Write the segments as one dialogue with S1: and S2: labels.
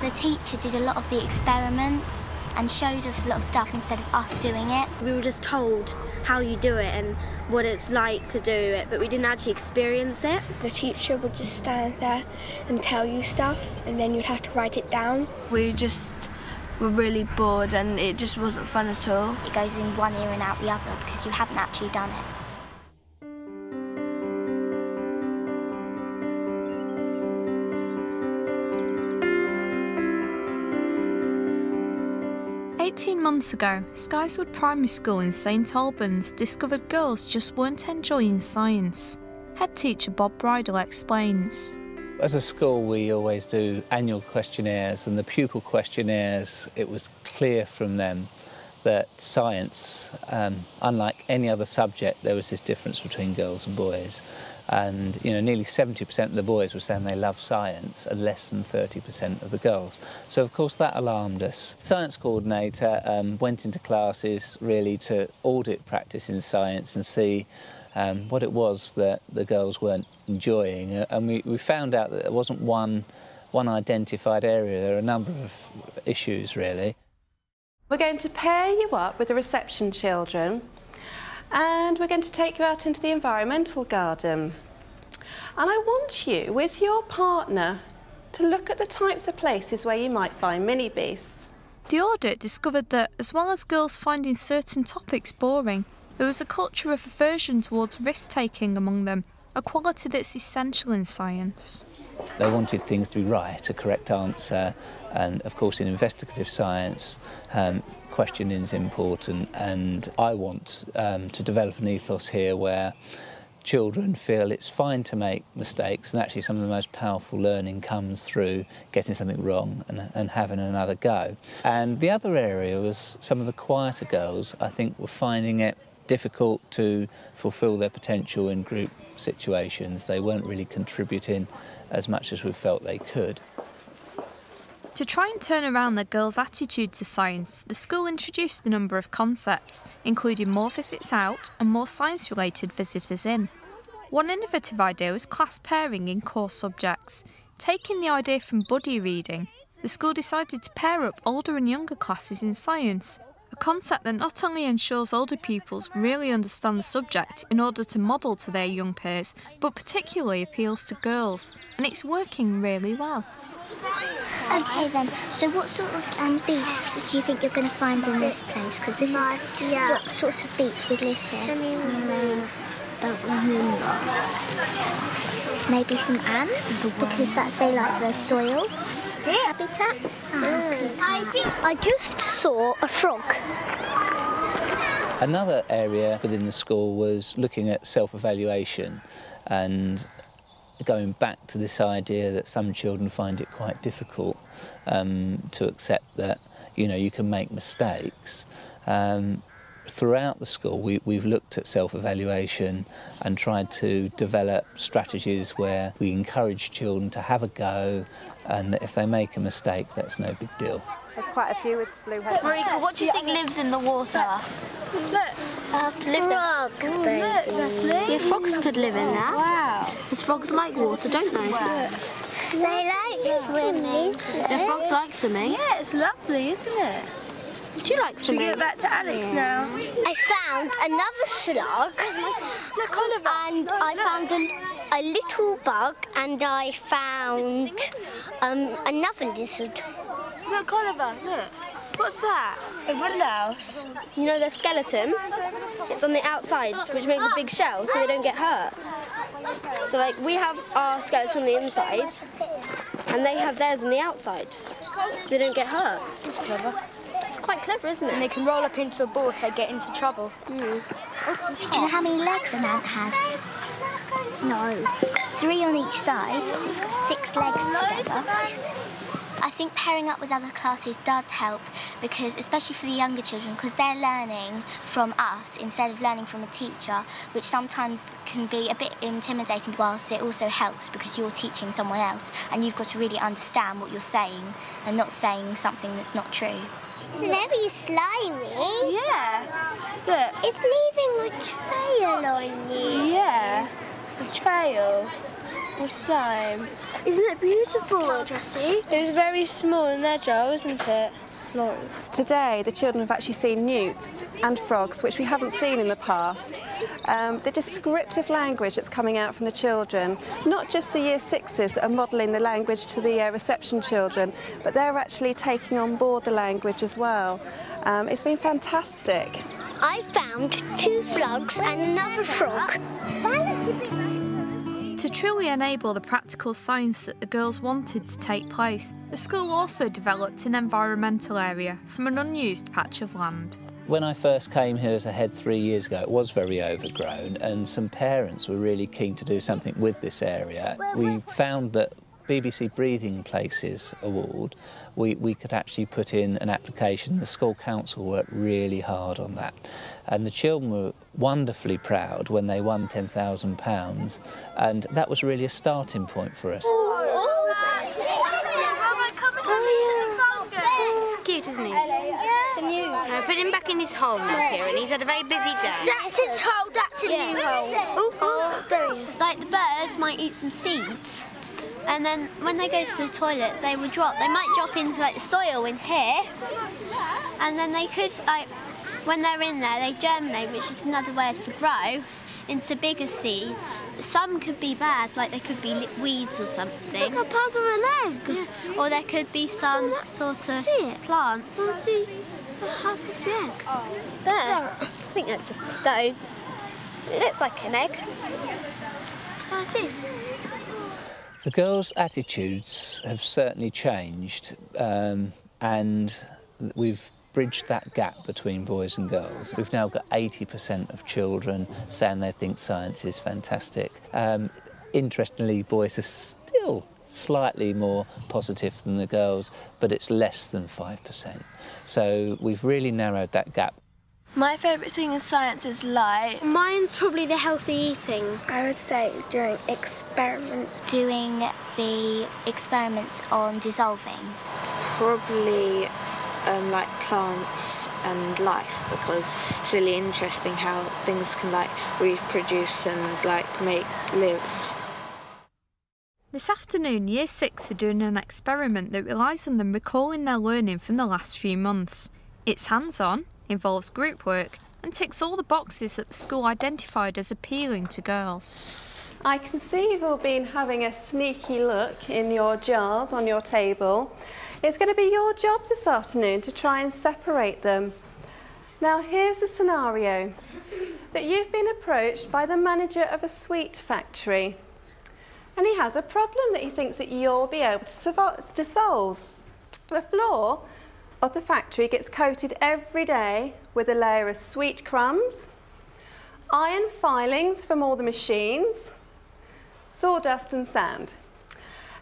S1: The teacher did a lot of the experiments and showed us a lot of stuff instead of us doing it.
S2: We were just told how you do it and what it's like to do it, but we didn't actually experience it.
S3: The teacher would just stand there and tell you stuff, and then you'd have to write it down.
S2: We just were really bored and it just wasn't fun at all.
S1: It goes in one ear and out the other because you haven't actually done it.
S4: "18 months ago, Skyswood Primary School in St Albans discovered girls just weren't enjoying science. Head teacher Bob Bridle explains.
S5: As a school, we always do annual questionnaires, and the pupil questionnaires, it was clear from them that science, unlike any other subject, there was this difference between girls and boys. And nearly 70% of the boys were saying they love science and less than 30% of the girls. So of course that alarmed us. The science coordinator went into classes really to audit practice in science and see what it was that the girls weren't enjoying. And we found out that there wasn't one identified area. There are a number of issues really.
S6: We're going to pair you up with the reception children, and we're going to take you out into the environmental garden. And I want you, with your partner, to look at the types of places where you might find mini beasts.
S4: The audit discovered that, as well as girls finding certain topics boring, there was a culture of aversion towards risk-taking among them, a quality that's essential in science.
S5: They wanted things to be right, a correct answer, and of course in investigative science, questioning is important, and I want to develop an ethos here where children feel it's fine to make mistakes, and actually some of the most powerful learning comes through getting something wrong and having another go. And the other area was some of the quieter girls, I think, were finding it difficult to fulfil their potential in group situations. They weren't really contributing as much as we felt they could.
S4: To try and turn around the girls' attitude to science, the school introduced a number of concepts, including more visits out and more science-related visitors in. One innovative idea was class pairing in core subjects. Taking the idea from buddy reading, the school decided to pair up older and younger classes in science, a concept that not only ensures older pupils really understand the subject in order to model to their young peers, but particularly appeals to girls, and it's working really well.
S1: Okay then, so what sort of beasts do you think you're going to find in this place? Because this is what sorts of beasts would live here?
S2: Don't remember.
S1: Maybe some ants, because they like the soil habitat.
S3: I just saw a frog.
S5: Another area within the school was looking at self-evaluation and going back to this idea that some children find it quite difficult to accept that you can make mistakes. Throughout the school we've looked at self-evaluation and tried to develop strategies where we encourage children to have a go, and that if they make a mistake that's no big deal.
S2: There's quite a few with blue heads.
S1: Marika, what do you think lives in the water?
S2: Look,
S1: Frog, baby.
S2: yeah, frogs could live in there.
S1: Wow.
S2: Because frogs like water, don't they?
S1: They like swimming.
S2: The frogs like swimming. Yeah, it's lovely, isn't it? Do you like swimming? Should we get back to Alex now?
S3: I found another slug.
S2: Look, Oliver.
S3: And I found a little bug, and I found another lizard.
S2: Look, Oliver, look. What's that? A woodlouse. You know their skeleton? It's on the outside, which makes a big shell so they don't get hurt. So, like, we have our skeleton on the inside, and they have theirs on the outside, so they don't get hurt. It's clever. It's quite clever, isn't it?
S7: And they can roll up into a ball if they get into trouble.
S1: Do you know how many legs an ant has? No. 3 on each side, so it's got 6 legs together. I think pairing up with other classes does help, because especially for the younger children, because they're learning from us instead of learning from a teacher, which sometimes can be a bit intimidating, whilst it also helps because you're teaching someone else and you've got to really understand what you're saying and not saying something that's not true.
S3: It's very slimy.
S2: Yeah. Look.
S3: It's leaving a trail on you.
S2: Yeah. A trail. of slime.
S3: Isn't it beautiful, Jessie?
S2: It was very small and agile, wasn't it?
S3: Slow.
S6: Today, the children have actually seen newts and frogs, which we haven't seen in the past. The descriptive language that's coming out from the children, not just the Year 6s that are modelling the language to the reception children, but they're actually taking on board the language as well. It's been fantastic.
S3: I found 2 frogs and another frog.
S4: To truly enable the practical science that the girls wanted to take place, the school also developed an environmental area from an unused patch of land.
S5: When I first came here as a head 3 years ago, it was very overgrown, and some parents were really keen to do something with this area. We found that BBC Breathing Places Award, we could actually put in an application. The school council worked really hard on that, and the children were wonderfully proud when they won £10,000, and that was really a starting point for us.
S2: It's cute, isn't he? It's a new one. I put him back in his hole now, here, and he's had a very busy day.
S3: That's his hole, that's a new hole. Oh, there he is.
S1: Like the birds might eat some seeds, and then when they go to the toilet, they would drop. They might drop into like the soil in here, and then they could, like, when they're in there, they germinate, which is another word for grow, into bigger seeds. Some could be bad, like they could be weeds or something.
S3: Look, a part of a leg.
S1: Yeah. Or there could be some sort of plants.
S3: Let's see the half of the egg.
S2: There. I think that's just a stone. It looks like an egg.
S3: I see.
S5: The girls' attitudes have certainly changed, and we've bridged that gap between boys and girls. We've now got 80% of children saying they think science is fantastic. Interestingly, boys are still slightly more positive than the girls, but it's less than 5%. So we've really narrowed that gap.
S2: My favourite thing in science is light.
S3: Mine's probably the healthy eating.
S2: I would say doing experiments.
S1: Doing the experiments on dissolving.
S8: Probably like plants and life, because it's really interesting how things can like reproduce and like live.
S4: This afternoon, Year 6 are doing an experiment that relies on them recalling their learning from the last few months. It's hands-on, involves group work, and ticks all the boxes that the school identified as appealing to girls.
S6: I can see you've all been having a sneaky look in your jars on your table. It's going to be your job this afternoon to try and separate them. Now here's the scenario, that you've been approached by the manager of a sweet factory, and he has a problem that he thinks that you'll be able to solve. The floor of the factory gets coated every day with a layer of sweet crumbs, iron filings from all the machines, sawdust and sand.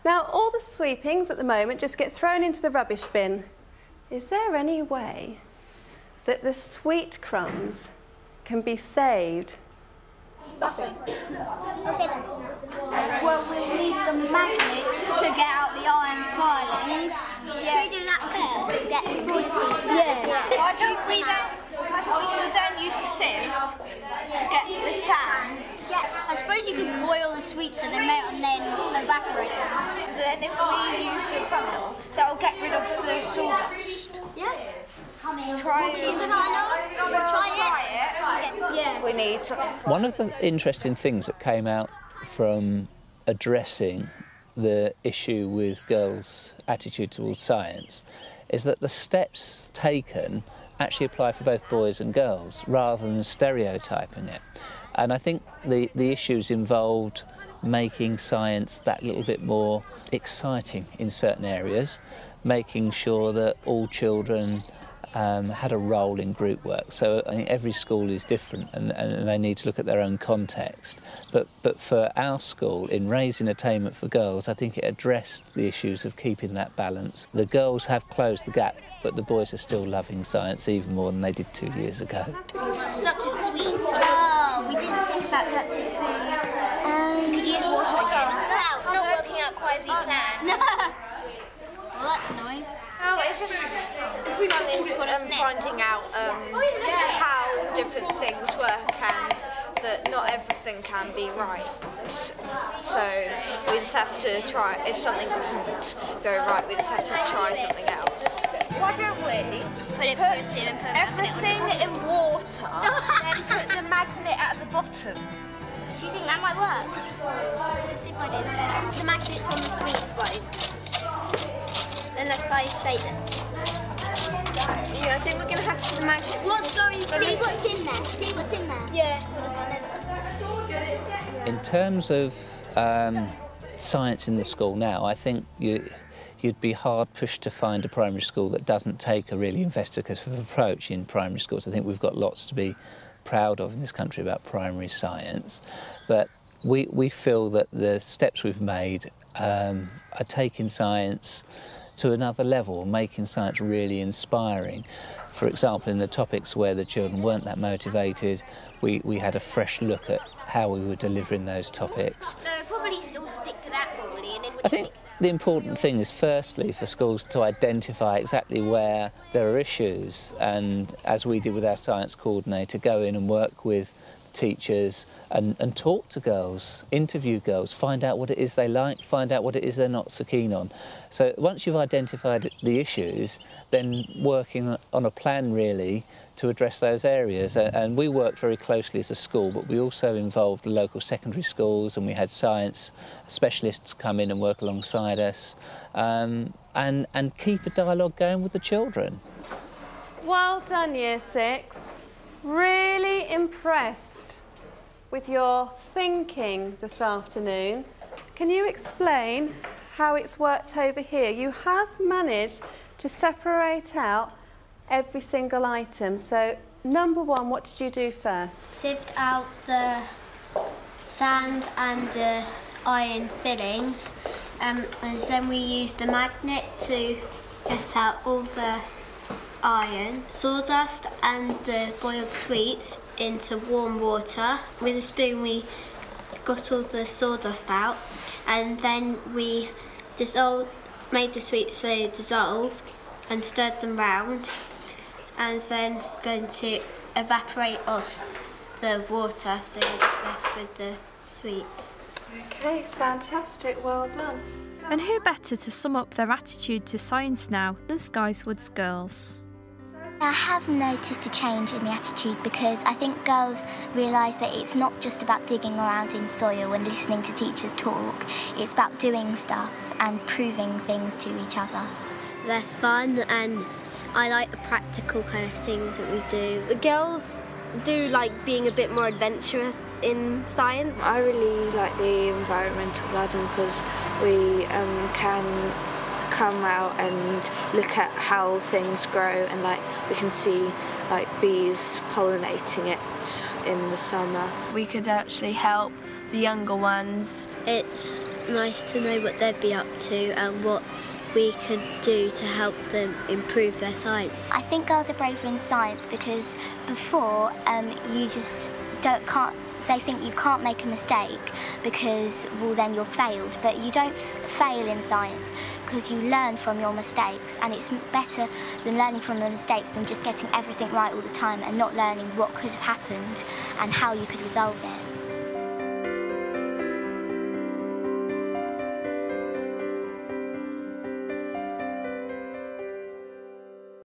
S6: Now all the sweepings at the moment just get thrown into the rubbish bin. Is there any way that the sweet crumbs can be saved?
S3: Well, we'll need the magnet to get out the iron filings.
S1: Should we do that first to get the smallest things?
S3: Yeah.
S2: Why don't we then use a sieve to get the sand?
S3: Yeah. I suppose you could boil the sweets so they melt and then evaporate them.
S2: So then if we use a funnel, that'll get rid of the sawdust.
S3: Yeah.
S2: Try it.
S3: Use a funnel. Try it. Yeah.
S2: We need something for
S5: One of the interesting things that came out from addressing the issue with girls' attitude towards science is that the steps taken actually apply for both boys and girls rather than stereotyping it. And I think the issues involved making science that little bit more exciting in certain areas, making sure that all children had a role in group work. So I think every school is different and they need to look at their own context. But for our school, in raising attainment for girls, I think it addressed the issues of keeping that balance. The girls have closed the gap, but the boys are still loving science even more than they did 2 years ago.
S3: Stuck to the sweets. Oh, we didn't think about that too. Could use water again. Wow, it's not working out quite as we planned.
S1: No. Well, that's annoying.
S8: Oh, it's just finding out how different things work and that not everything can be right. So we just have to try, if something doesn't go right, we just have to try something else.
S2: Why don't we
S3: Put it through and put
S2: everything in water and put the magnet at the bottom?
S3: Do you think that might work? Let's see if I do better. The magnets on the sweets won't. Then let's size shape them.
S2: Yeah, I think we're going to have to put the magnets.
S3: What's going on? See what's in there. See what's in there. Yeah.
S5: In terms of science in the school now, I think you'd be hard pushed to find a primary school that doesn't take a really investigative approach in primary schools. I think we've got lots to be proud of in this country about primary science, but we feel that the steps we've made are taking science to another level, making science really inspiring. For example, in the topics where the children weren't that motivated, we had a fresh look at how we were delivering those topics.
S3: No, probably still stick to that probably. And then
S5: I think the important thing is firstly for schools to identify exactly where there are issues, and as we did with our science coordinator, go in and work with teachers and talk to girls, interview girls, find out what it is they like, find out what it is they're not so keen on. So once you've identified the issues, then working on a plan really to address those areas. And we worked very closely as a school, but we also involved the local secondary schools, and we had science specialists come in and work alongside us, and keep a dialogue going with the children.
S6: Well done, Year 6. Really impressed with your thinking this afternoon. Can you explain how it's worked over here? You have managed to separate out every single item. So, number one, what did you do first?
S1: Sieved out the sand and the iron fillings, and then we used the magnet to get out all the iron, sawdust and the boiled sweets into warm water. With a spoon we got all the sawdust out, and then we made the sweets so they dissolve and stirred them round, and then going to evaporate off the water, so you're just left with the sweets.
S6: Okay, fantastic, well done.
S4: And who better to sum up their attitude to science now than Skyswood's girls?
S1: I have noticed a change in the attitude because I think girls realise that it's not just about digging around in soil and listening to teachers talk, it's about doing stuff and proving things to each other.
S2: They're fun, and I like the practical kind of things that we do. The girls do like being a bit more adventurous in science.
S8: I really like the environmental garden because we can come out and look at how things grow, and like we can see like bees pollinating it in the summer.
S2: We could actually help the younger ones. It's nice to know what they'd be up to and what we could do to help them improve their science.
S1: I think girls are braver in science because before you just they think you can't make a mistake because, well, then you're failed. But you don't fail in science because you learn from your mistakes, and it's better than learning from the mistakes than just getting everything right all the time and not learning what could have happened and how you could resolve it.